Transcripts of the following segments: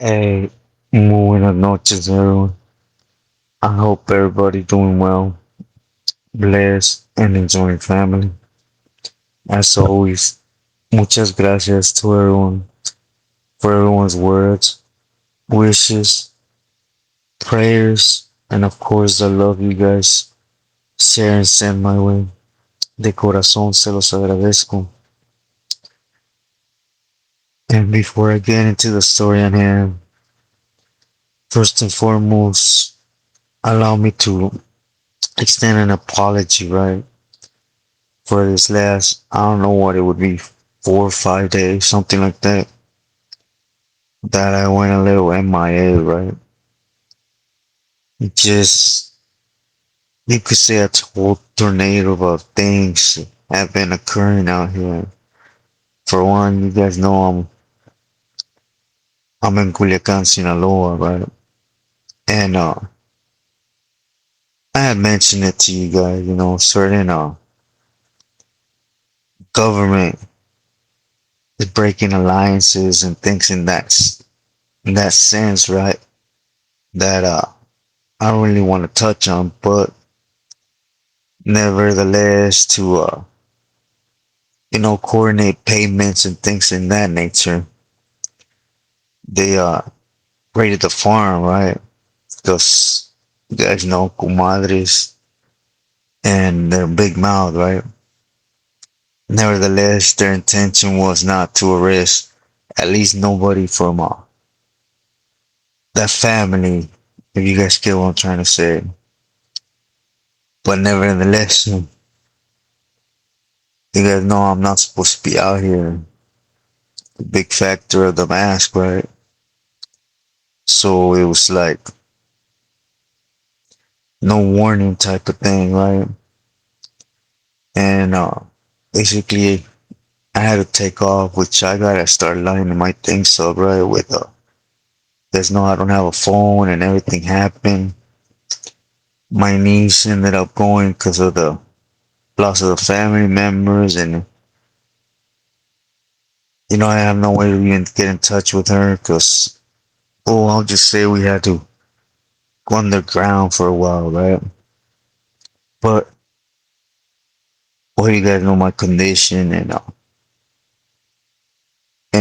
Hey, muy buenas noches, everyone. I hope everybody doing well, blessed, and enjoying family. As always, muchas gracias to everyone for everyone's words, wishes, prayers, and of course, the love you guys share and send my way. De corazón se los agradezco. And before I get into the story on hand, first and foremost, allow me to extend an apology, right? For this last, I don't know what it would be, 4 or 5 days, something like that, that I went a little MIA, right? It just, you could say a whole tornado of things have been occurring out here. For one, you guys know I'm in Culiacan, Sinaloa, right? And I had mentioned it to you guys, certain government is breaking alliances and things in that sense, right? That I don't really want to touch on, but nevertheless to coordinate payments and things in that nature. They raided the farm, right? Because you guys know comadres and their big mouth, right? Nevertheless, their intention was not to arrest at least nobody from that family, if you guys get what I'm trying to say. But nevertheless, you guys know I'm not supposed to be out here. The big factor of the mask, right? So it was like no warning type of thing, right? And basically I had to take off, which I gotta start lining my things up, right? With there's no, I don't have a phone and everything happened. My niece ended up going because of the loss of the family members, and I have no way to even get in touch with her because, oh, I'll just say we had to go underground for a while, right? But well, you guys know my condition, and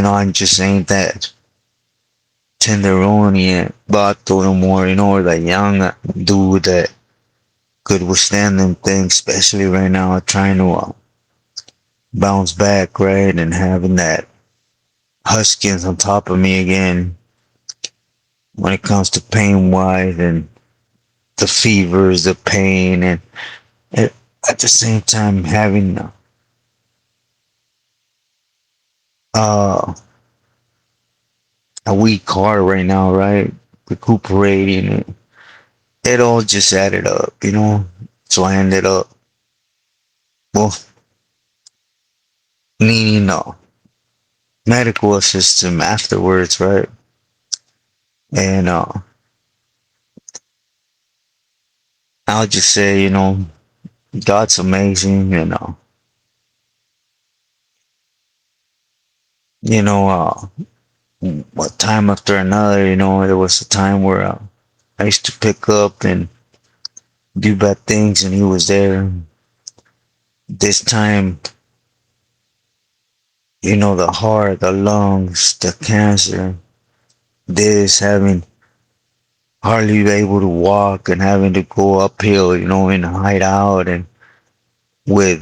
I'm just ain't that tenderoni and bato no more, or that young dude that could withstand them things, especially right now, trying to bounce back, right, and having that huskins on top of me again when it comes to pain wise and the fevers, the pain, and at, at the same time having uh, a weak heart right now, right, recuperating. It all just added up. So I ended up, well, needing medical assistance afterwards, right? And I'll just say, God's amazing, and you know, one time after another, there was a time where I used to pick up and do bad things, and He was there. This time, the heart, the lungs, the cancer, this having hardly able to walk and having to go uphill, and hide out and with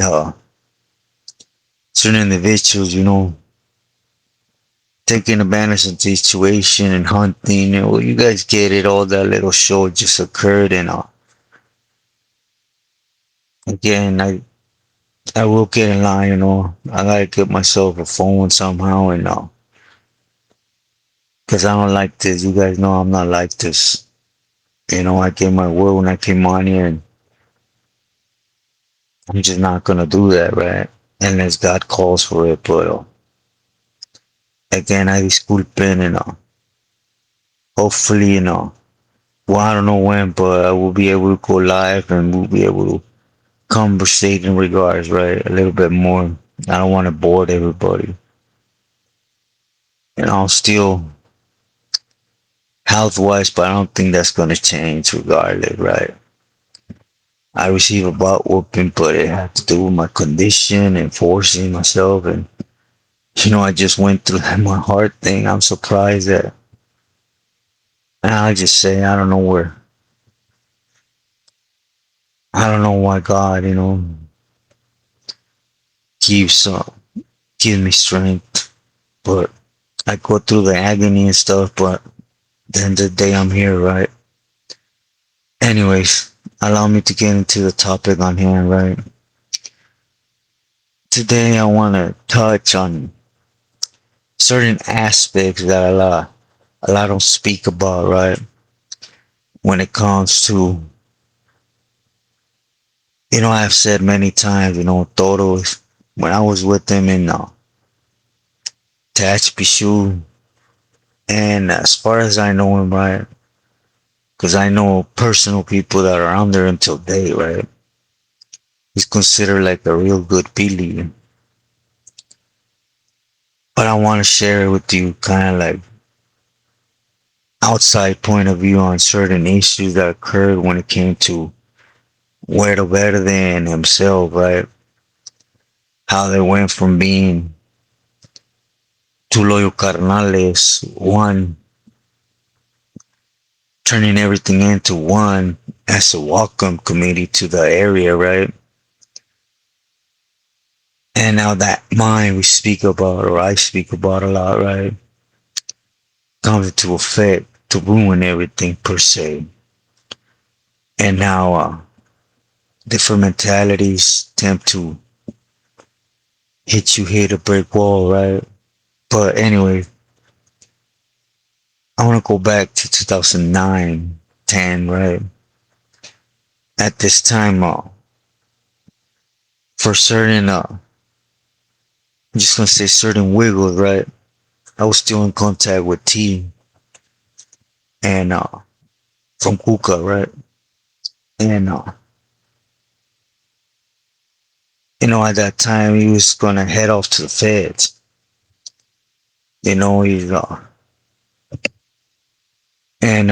certain individuals, taking advantage of the situation and hunting. Well, you guys get it. All that little show just occurred, and again, I will get in line. I gotta get myself a phone somehow, and because I don't like this. You guys know I'm not like this. I gave my word when I came on here, and I'm just not gonna do that, right? Unless God calls for it. But again, I disculpen, and hopefully, well, I don't know when, but I will be able to go live and we'll be able to conversate in regards, right? A little bit more. I don't want to bore everybody. And I'll still health wise, but I don't think that's gonna change regardless, right? I received a butt whooping, but it had to do with my condition and forcing myself. And, I just went through that my heart thing. I'm surprised that, and I just say, I don't know why God, keeps, gives me strength. But I go through the agony and stuff, but then the day I'm here, right? Anyways, allow me to get into the topic on hand, right? Today I want to touch on certain aspects that a lot don't speak about, right? When it comes to, I've said many times, Toro, when I was with them in Tehachapi, and as far as I know him, right? Because I know personal people that are under him till date, right? He's considered like a real good Billy. But I want to share it with you, kind of like outside point of view on certain issues that occurred when it came to huero verde and himself, right? How they went from being two loyal carnales, one turning everything into one as a welcome committee to the area, right? And now that mind we speak about, or I speak about a lot, right, comes into effect to ruin everything per se. And now different mentalities attempt to hit a brick wall, right? But anyway, I want to go back to 2009, 10, right? At this time, for certain, I'm just gonna say certain wiggles, right? I was still in contact with T and from Kuka, right? And at that time he was gonna head off to the feds. He's and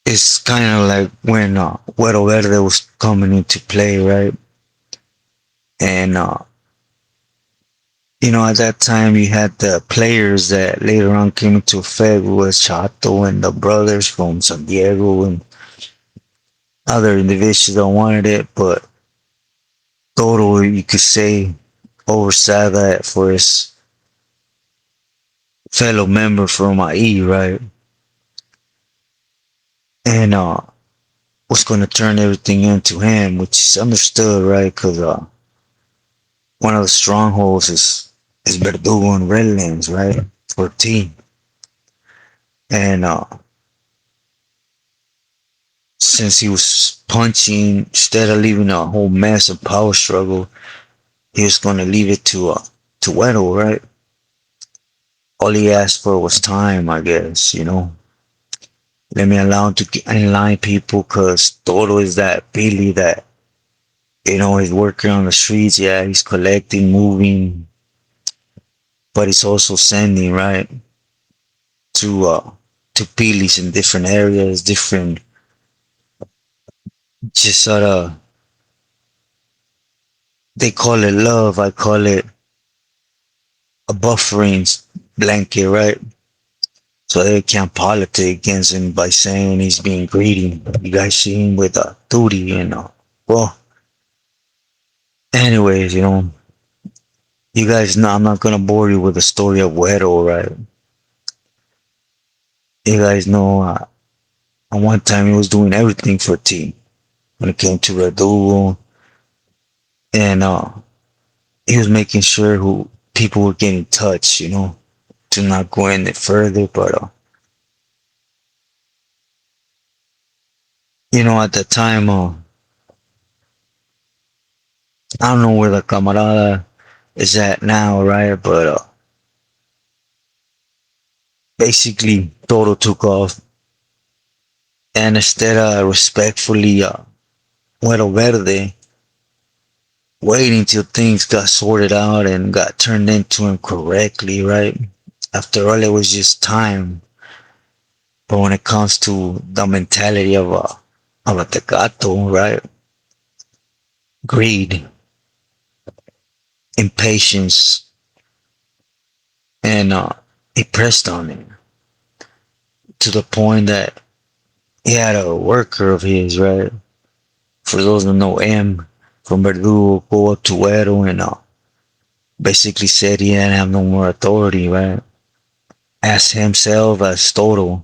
it's kind of like when Huero Verde was coming into play, right? And at that time you had the players that later on came into effect was Chato and the brothers from San Diego and other individuals that wanted it, but Toro, you could say, oversaw that for his fellow member from IE, right? And was going to turn everything into him, which is understood, right? Because one of the strongholds is Verdugo and Redlands, right? 14. And since he was punching, instead of leaving a whole mess of power struggle, he was going to leave it to Weddle, right? All he asked for was time, I guess. Let me allow him to enline people because Toro is that Billy that, he's working on the streets. Yeah, he's collecting, moving, but he's also sending, right? To Billy's in different areas, different, just sort of, they call it love. I call it a buffering blanket, right? So they can't politic against him by saying he's being greedy. You guys see him with a duty, well, anyways, you guys know I'm not gonna bore you with the story of Huero, right? You guys know at one time he was doing everything for a team when it came to Redugo, and he was making sure who people were getting touched, to not go any further. But at the time, I don't know where the camarada is at now, right? But basically, Toro took off, and instead of respectfully, Muero Verde waiting till things got sorted out and got turned into him correctly, right? After all, it was just time. But when it comes to the mentality of a tecato, right? Greed, impatience, and he pressed on it to the point that he had a worker of his, right? For those that know M from Verdugo, go up to huero and basically said he didn't have no more authority, right? Asked himself as toro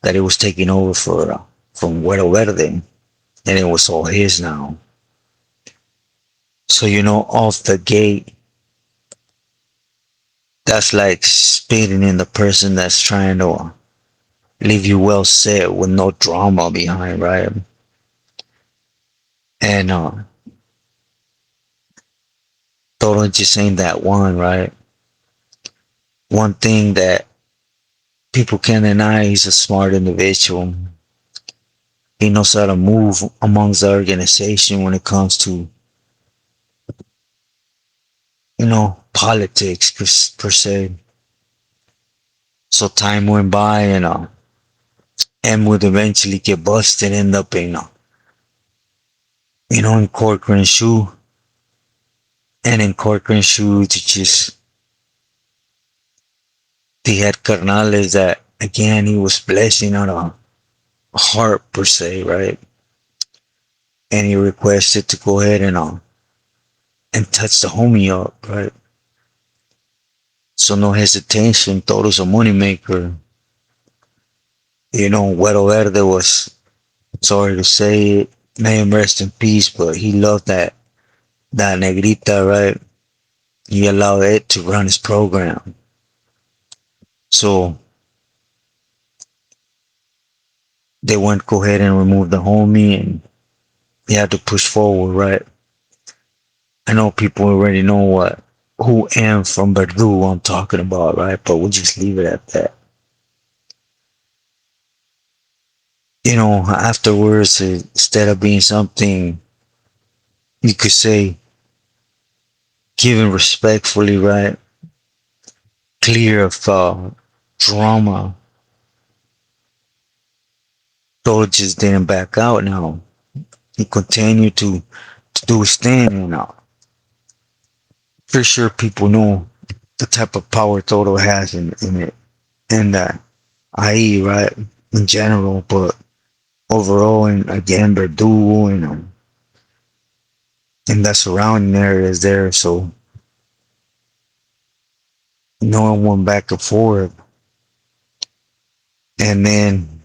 that it was taking over for from huero verde, and it was all his now. So off the gate, that's like spitting in the person that's trying to leave you well set with no drama behind, right? And Toro just ain't that one, right? One thing that people can't deny, he's a smart individual. He knows how to move amongst the organization when it comes to, politics per se. So time went by and M would eventually get busted, end up in Corcoran shoe. And in Corcoran shoe, to just, they had carnales that, again, he was blessing on a heart per se, right? And he requested to go ahead and touch the homie up, right? So no hesitation, Toro's a moneymaker. Güero Verde was, sorry to say it, may him rest in peace, but he loved that negrita, right? He allowed it to run his program. So they went go ahead and remove the homie and he had to push forward, right? I know people already know who am from Verdugo I'm talking about, right? But we'll just leave it at that. Afterwards, instead of being something you could say given respectfully, right? Clear of drama, Thor just didn't back out now. He continued to do his thing, and for sure people know the type of power Toto has in it, and that IE, right, in general, but overall, and again, Verdugo, and the surrounding areas there, so no one went back and forth. And then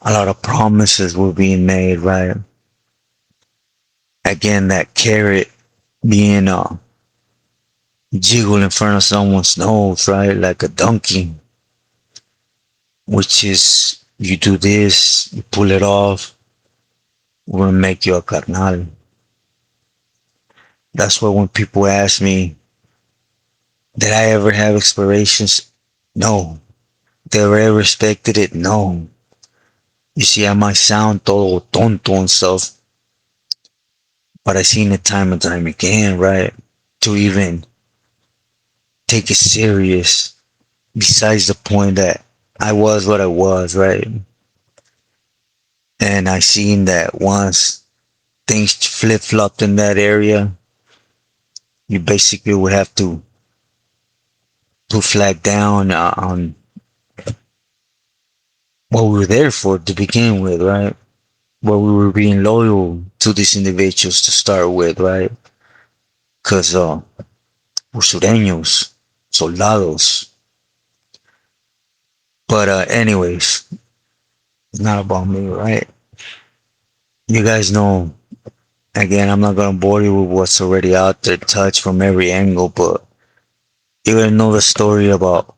a lot of promises were being made, right? Again, that carrot being jiggled in front of someone's nose, right? Like a donkey, which is you do this, you pull it off, we're gonna make you a carnal. That's why when people ask me, did I ever have explorations? No. Did I ever respected it? No. You see, I might sound todo tonto and stuff, but I seen it time and time again, right? To even take it serious, besides the point that I was what I was, right? And I seen that once things flip flopped in that area, you basically would have to put flag down on what we were there for to begin with, right? What we were being loyal to these individuals to start with, right? Because we're sureños, soldados. But anyways, it's not about me, right? You guys know, again, I'm not gonna bore you with what's already out there, touched from every angle, but you gotta know the story about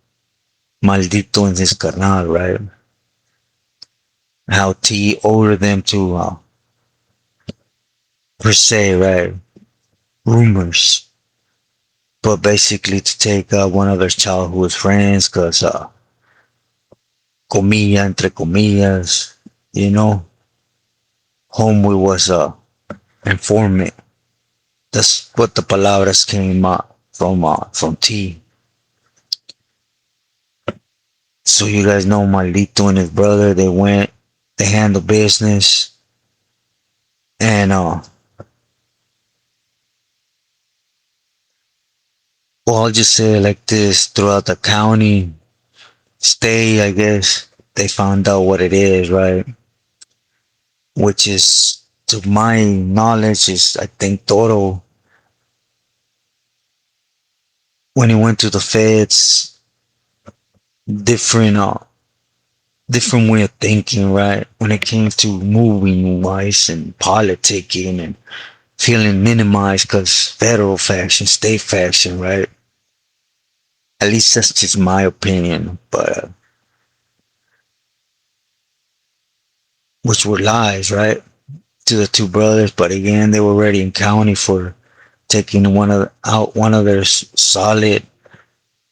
Maldito and his carnal, right? How T ordered them to, per se, right? Rumors. But basically to take one of their childhood friends, cause, comilla, entre comillas, you know, homeboy was a informant. That's what the palabras came from T. So you guys know Malito and his brother. They handle business, and well, I'll just say it like this: throughout the county, state, I guess they found out what it is, right? Which is, to my knowledge, is I think Toro when he went to the feds, different different way of thinking, right? When it came to moving wise and politicking and feeling minimized because federal faction, state faction, right? At least that's just my opinion, but which were lies, right? To the two brothers, but again, they were already in county for taking one of their solid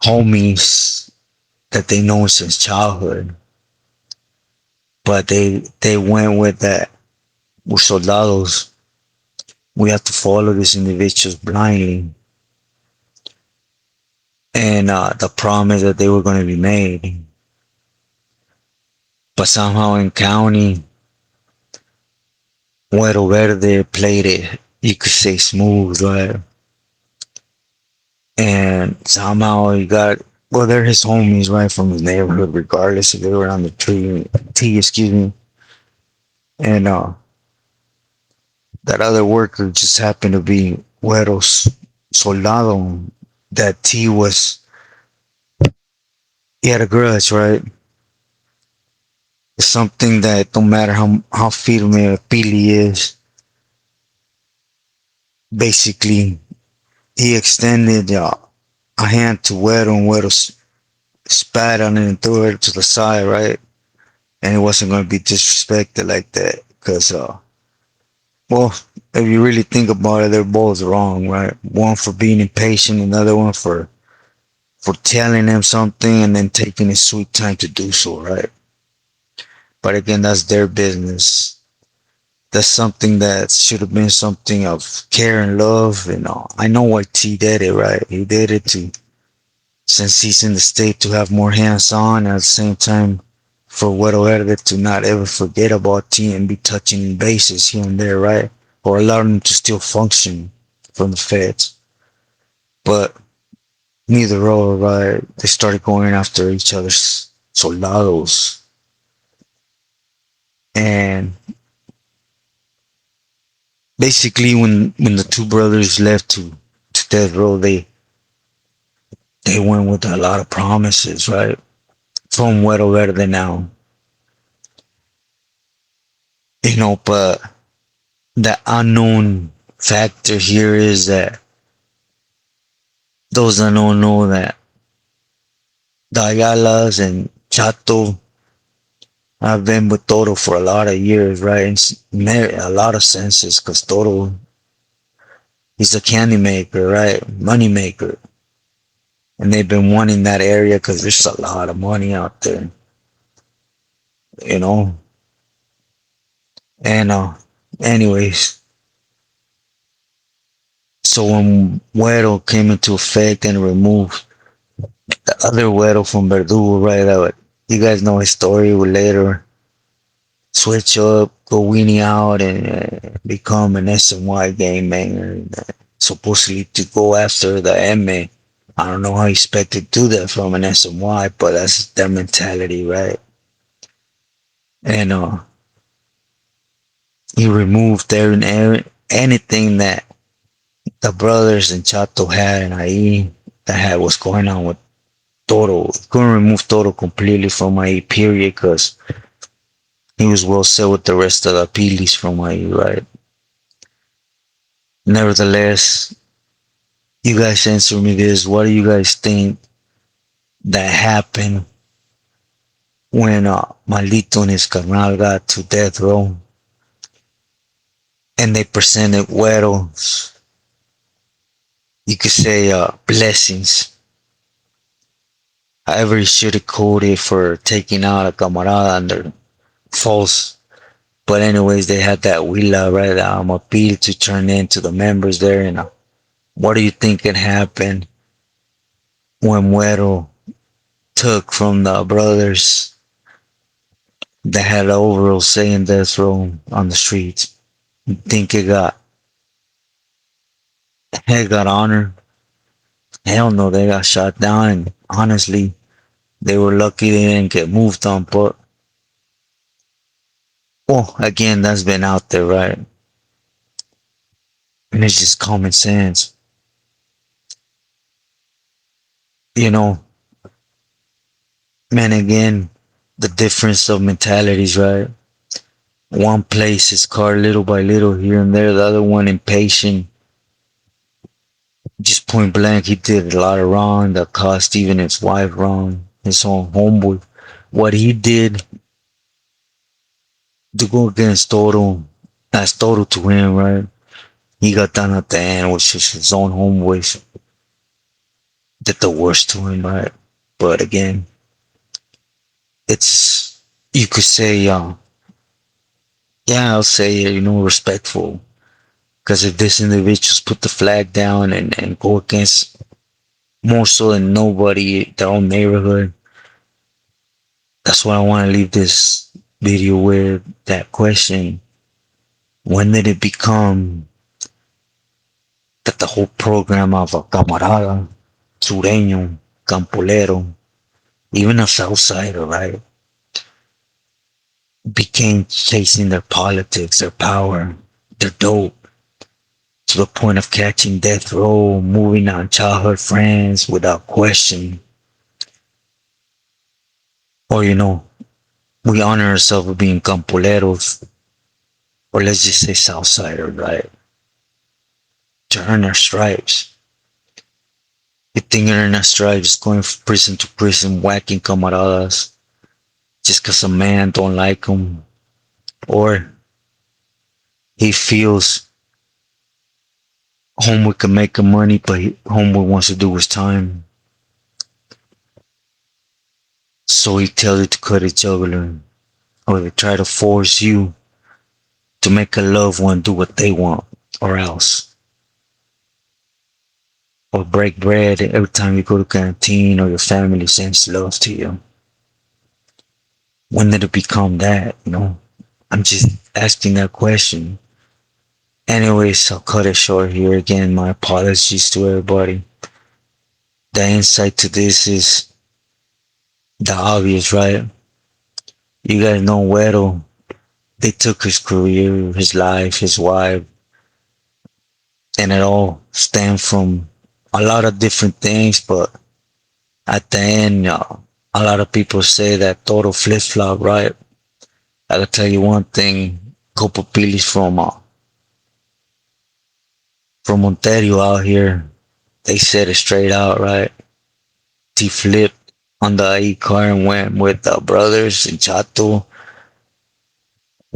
homies that they know since childhood. But they went with that. We're soldados. We have to follow these individuals blindly, and the promise that they were going to be made. But somehow in county, huero verde played it. You could say smooth, right? And somehow he got, well, they're his homies, right, from his neighborhood, regardless if they were on the T, excuse me. And that other worker just happened to be Güero's soldado. That T was, he had a grudge, right? It's something that no matter how firme Pili is, basically he extended a hand to Güero, and Güero spat on it and threw it to the side, right? And it wasn't going to be disrespected like that because well, if you really think about it, they're both wrong, right? One for being impatient, another one for telling them something and then taking his sweet time to do so, right? But again, that's their business. That's something that should have been something of care and love. And I know why T did it, right? He did it to, since he's in the state, to have more hands on, at the same time for Güero Verde to not ever forget about T and be touching bases here and there, right? Or allowing him to still function from the feds. But neither or, right? They started going after each other's soldados. And basically when the two brothers left to death row, they went with a lot of promises, right? From Güero Verde now. But the unknown factor here is that those that don't know that the Ayalas and Chato have been with Toro for a lot of years, right? In a lot of senses, because Toro, he's a candy maker, right? Money maker. And they've been wanting that area because there's a lot of money out there, you know? And, anyways, so when Güero came into effect and removed the other Güero from Verdugo, right? You guys know his story. Would later switch up, go weenie out, and become an SNY game banger. And, supposedly to go after the MA. I don't know how he expected to do that from an SNY, but that's their mentality, right? And he removed there and anything that the brothers and Chato had and IE that had what's going on with Toro. Couldn't remove Toro completely from IE, period, because he was well set with the rest of the Pilis from IE, right? Nevertheless, you guys answer me this. What do you guys think that happened when Malito and his carnal got to death row and they presented Güeros, you could say blessings? However, you should have coded for taking out a camarada under false But anyways, they had that wheel right, appeal to turn into the members there. And what do you think can happen when Huero took from the brothers that had overall say in death row on the streets? You think it got honor? Hell no, they got shot down. And honestly, they were lucky they didn't get moved on. But well, again, that's been out there, right? And it's just common sense. You know, man, again, the difference of mentalities, right? One plays his card little by little here and there, the other one impatient, just point blank. He did a lot of wrong that cost even his wife wrong, his own homeboy. What he did to go against Toro, that's Toro to him, right? He got done at the end, which is his own homeboys did the worst to him, right? But again, it's, you could say, yeah, I'll say, respectful. Because if these individuals put the flag down and go against more so than nobody, their own neighborhood, that's what I want to leave this video with. That question: when did it become that the whole program of a camarada, sureño, campolero, even a southsider, right, became chasing their politics, their power, their dope, to the point of catching death row, moving on childhood friends without question? Or, we honor ourselves with being campoleros, or let's just say southsider, right? To earn our stripes. You think earning our stripes going from prison to prison, whacking camaradas just cause a man don't like him, or he feels homeboy can make him money, but homeboy wants to do his time. So he tells you to cut each other, or they try to force you to make a loved one do what they want, or else. Or break bread every time you go to canteen, or your family sends love to you. When did it become that, I'm just asking that question. Anyways, I'll cut it short here. Again, my apologies to everybody. The insight to this is the obvious, right? You guys know Huero. They took his career, his life, his wife, and it all stemmed from a lot of different things. But at the end, a lot of people say that total flip flop, right? I gotta tell you one thing. Couple Pilis from Ontario out here, they said it straight out, right? He flipped on the E car and went with the brothers in Chato.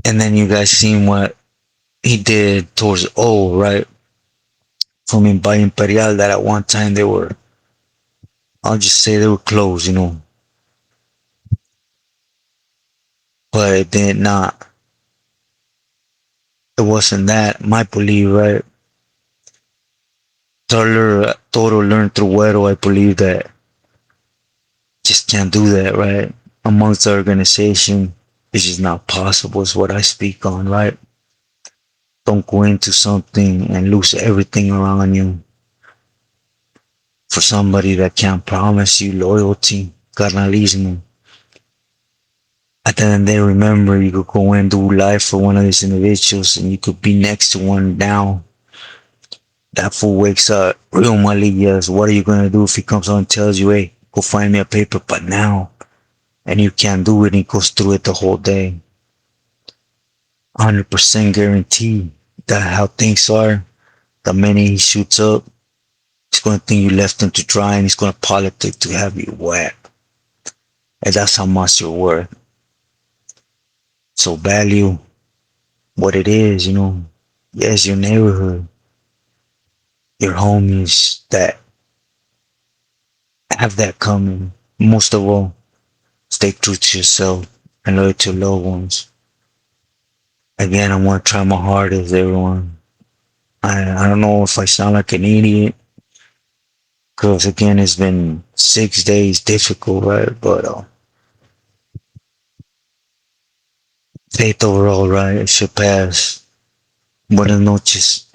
And then you guys seen what he did towards O, right? From by Imperial, that at one time they were, I'll just say they were close, but it did not. It wasn't that. My belief, right? Toro learned through Huero, I believe that just can't do that, right? Amongst the organization, it's just not possible, is what I speak on, right? Don't go into something and lose everything around you for somebody that can't promise you loyalty, carnalismo. At the end of the day, remember, you could go and do life for one of these individuals and you could be next to one now. That fool wakes up real malillas. What are you gonna do if he comes on and tells you, hey, go find me a paper, but now? And you can't do it and he goes through it the whole day. 100% guarantee that how things are, the minute he shoots up, he's gonna think you left him to dry and he's gonna politic to have you wet. And that's how much you're worth. So value what it is, Yes, your neighborhood, your homies that have that coming. Most of all, stay true to yourself and loyal to your loved ones. Again, I'm gonna try my hardest, everyone. I don't know if I sound like an idiot, because again, it's been 6 days difficult, right? But faith overall, right? It should pass. Buenas noches.